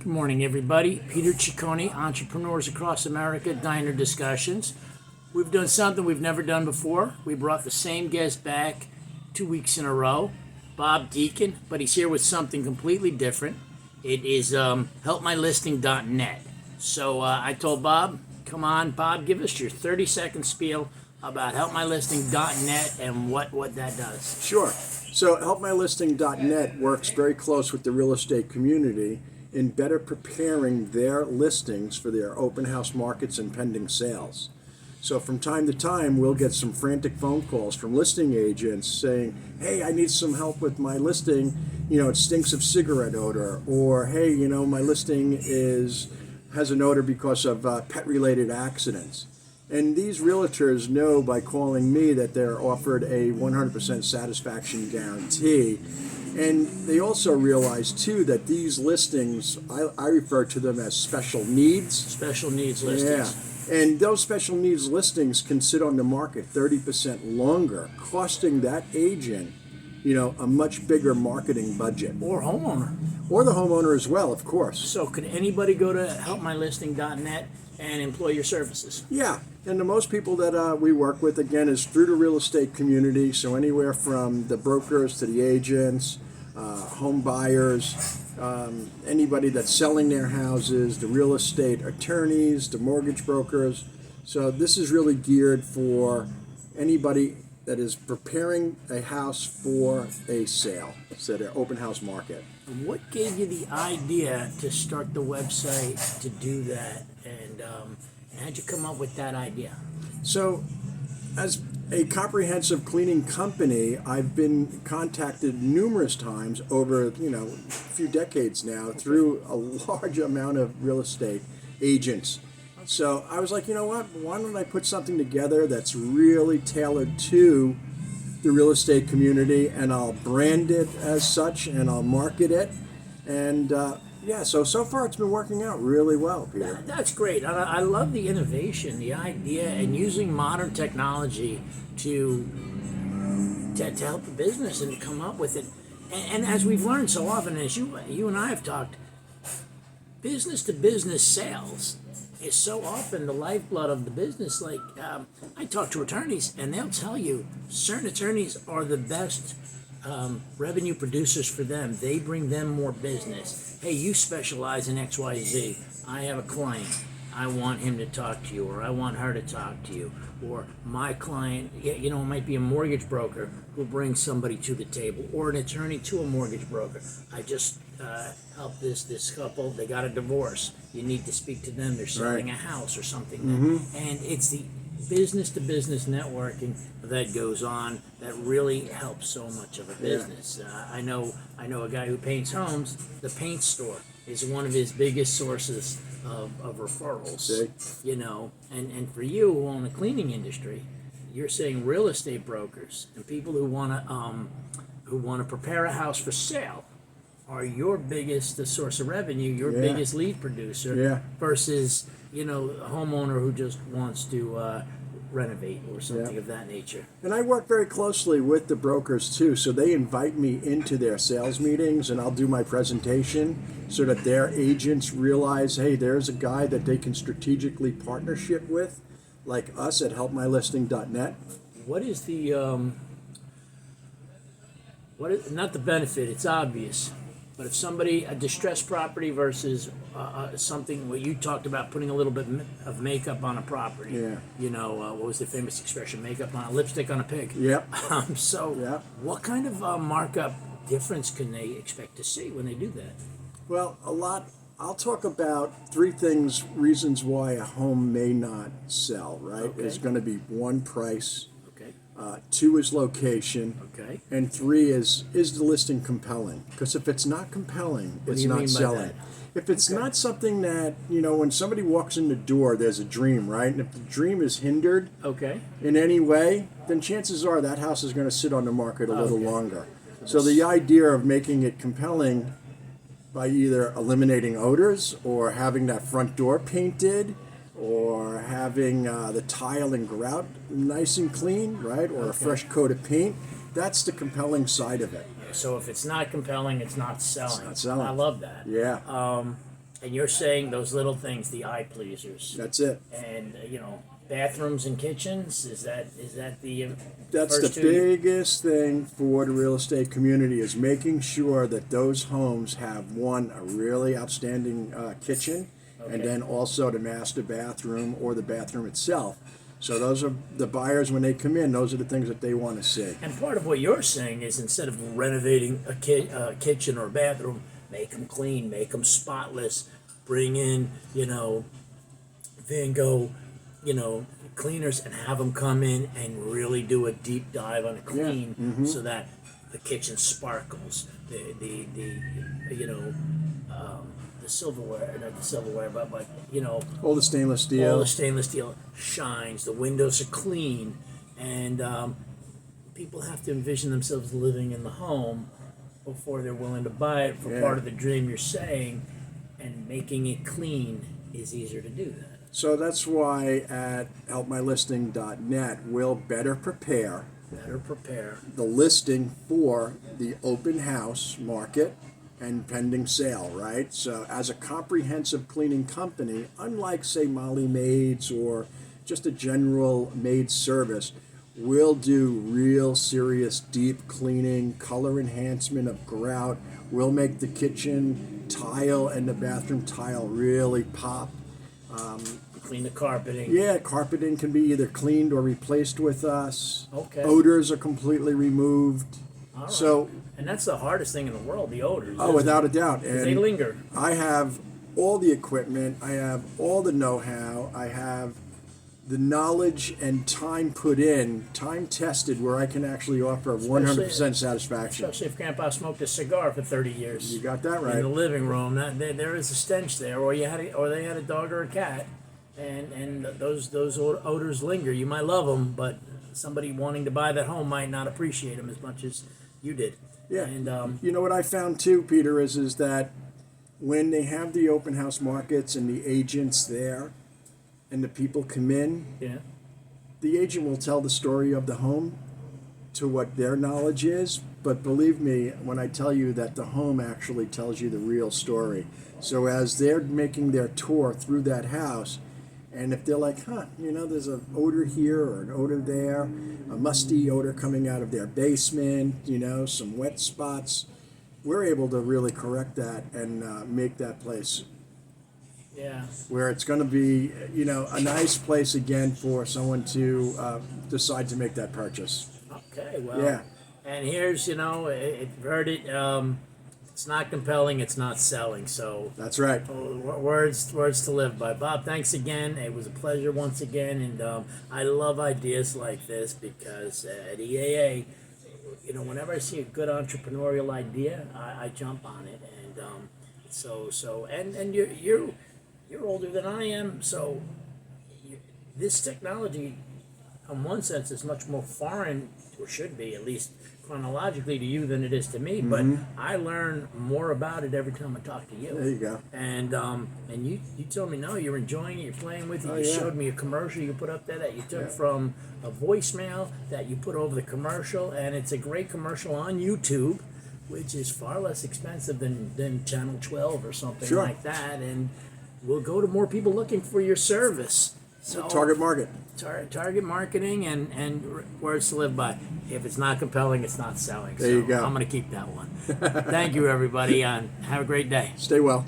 Good morning, everybody. Peter Ciccone, Entrepreneurs Across America, Diner Discussions. We've done something we've never done before. We brought the same guest back 2 weeks in a row, Bob Deacon, but he's here with something completely different. It is helpmylisting.net. So I told Bob, come on, Bob, give us your 30-second spiel about helpmylisting.net and what that does. Sure. So helpmylisting.net works very close with the real estate community in better preparing their listings for their open house markets and pending sales. So from time to time, we'll get some frantic phone calls from listing agents saying, hey, I need some help with my listing. You know, it stinks of cigarette odor. Or, hey, you know, my listing has an odor because of pet-related accidents. And these realtors know by calling me that they're offered a 100% satisfaction guarantee. And they also realize, too, that these listings, I refer to them as special needs. Special needs listings. Yeah. And those special needs listings can sit on the market 30% longer, costing that agent, you know, a much bigger marketing budget. Or homeowner. Or the homeowner as well, of course. So could anybody go to helpmylisting.net and employ your services? Yeah. And the most people that we work with, again, is through the real estate community. So anywhere from the brokers to the agents, home buyers, anybody that's selling their houses, the real estate attorneys, the mortgage brokers. So this is really geared for anybody that is preparing a house for a sale, so their open house market. What gave you the idea to start the website to do that, and how'd you come up with that idea? So, as a comprehensive cleaning company, I've been contacted numerous times over, a few decades now through a large amount of real estate agents. So I was like, you know what, why don't I put something together that's really tailored to the real estate community, and I'll brand it as such and I'll market it. And so far it's been working out really well, Peter. That's great. I love the innovation, the idea, and using modern technology to help the business and to come up with it. And as we've learned so often, as you and I have talked, business-to-business sales is so often the lifeblood of the business. Like, I talk to attorneys, and they'll tell you certain attorneys are the best revenue producers for them. They bring them more business. Hey, you specialize in XYZ. I have a client. I want him to talk to you, or I want her to talk to you. Or my client, it might be a mortgage broker who brings somebody to the table, or an attorney to a mortgage broker. I just helped this couple. They got a divorce. You need to speak to them. They're selling a house or something. Mm-hmm. And it's the business-to-business networking that goes on that really helps so much of a business. I know a guy who paints homes. The paint store is one of his biggest sources of referrals. See? And for you who own the cleaning industry, you're saying real estate brokers and people who want to prepare a house for sale are your biggest source of revenue, your biggest lead producer, versus a homeowner who just wants to renovate or something of that nature. And I work very closely with the brokers too, so they invite me into their sales meetings, and I'll do my presentation so that their agents realize, hey, there's a guy that they can strategically partnership with, like us at helpmylisting.net. What is the not the benefit? It's obvious. But if somebody, a distressed property versus something where you talked about putting a little bit of makeup on a property. What was the famous expression? Makeup on a lipstick on a pig. Yep. What kind of markup difference can they expect to see when they do that? Well, a lot. I'll talk about three reasons why a home may not sell, right? Okay. It's going to be one, price. Okay. Two is location. Okay. And three is the listing compelling? Because if it's not compelling, it's not selling. If it's not something that, when somebody walks in the door, there's a dream, right? And if the dream is hindered in any way, then chances are that house is going to sit on the market a little longer. So the idea of making it compelling by either eliminating odors or having that front door painted or having the tile and grout nice and clean, right? Or a fresh coat of paint, that's the compelling side of it. So if it's not compelling, it's not selling. It's not selling. I love that. Yeah. And you're saying those little things, the eye pleasers, That's it. and bathrooms and kitchens. Is that the That's first the two? biggest thing for the real estate community is making sure that those homes have one, a really outstanding kitchen, and Okay. then also the master bathroom or the bathroom itself. So those are the buyers when they come in. Those are the things that they want to see. And part of what you're saying is instead of renovating a kitchen or bathroom, make them clean, make them spotless, bring in, Van Gogh, cleaners and have them come in and really do a deep dive on a clean so that the kitchen sparkles. The silverware, not the silverware, but All the stainless steel. all the stainless steel shines, the windows are clean, and people have to envision themselves living in the home before they're willing to buy it for Yeah. part of the dream you're saying, and making it clean is easier to do that. So that's why at helpmylisting.net we'll better prepare Better prepare. the listing for the open house market and pending sale, right? So as a comprehensive cleaning company, unlike say Molly Maids or just a general maid service, we'll do real serious deep cleaning, color enhancement of grout. We'll make the kitchen tile and the bathroom tile really pop. Clean the carpeting. Yeah, carpeting can be either cleaned or replaced with us. Okay. Odors are completely removed. All right. So, And that's the hardest thing in the world, the odors. oh, without a doubt. Because they linger. I have all the equipment, I have all the know-how, I have the knowledge and time put in, time tested, where I can actually offer 100% satisfaction. Especially if Grandpa smoked a cigar for 30 years. You got that In the right. living room, there is a stench there, or they had a dog or a cat, and those odors linger. You might love them, but somebody wanting to buy that home might not appreciate them as much as you did. Yeah. And You know what I found too, Peter, is that when they have the open house markets and the agents there, and the people come in, yeah, the agent will tell the story of the home to what their knowledge is, but believe me when I tell you that the home actually tells you the real story. So as they're making their tour through that house, and if they're like, there's an odor here or an odor there, a musty odor coming out of their basement, some wet spots, we're able to really correct that and make that place yeah. where it's going to be, a nice place again for someone to decide to make that purchase. Okay, well, Yeah. and here's you've heard it. It's not compelling. It's not selling. So That's right. words to live by. Bob, thanks again. It was a pleasure once again, and I love ideas like this because at EAA, whenever I see a good entrepreneurial idea, I jump on it, and and you're older than I am, so this technology, in one sense, is much more foreign, or should be at least chronologically, to you than it is to me. But I learn more about it every time I talk to you. There you go. And you told me no, you're enjoying it, you're playing with it. Oh, You yeah. showed me a commercial you put up there that you took Yeah. from a voicemail that you put over the commercial, and it's a great commercial on YouTube, which is far less expensive than Channel 12 or something Sure. like that, and will go to more people looking for your service. So Target market. target marketing and words to live by. If it's not compelling, it's not selling. There you go. I'm going to keep that one. Thank you, everybody, and have a great day. Stay well.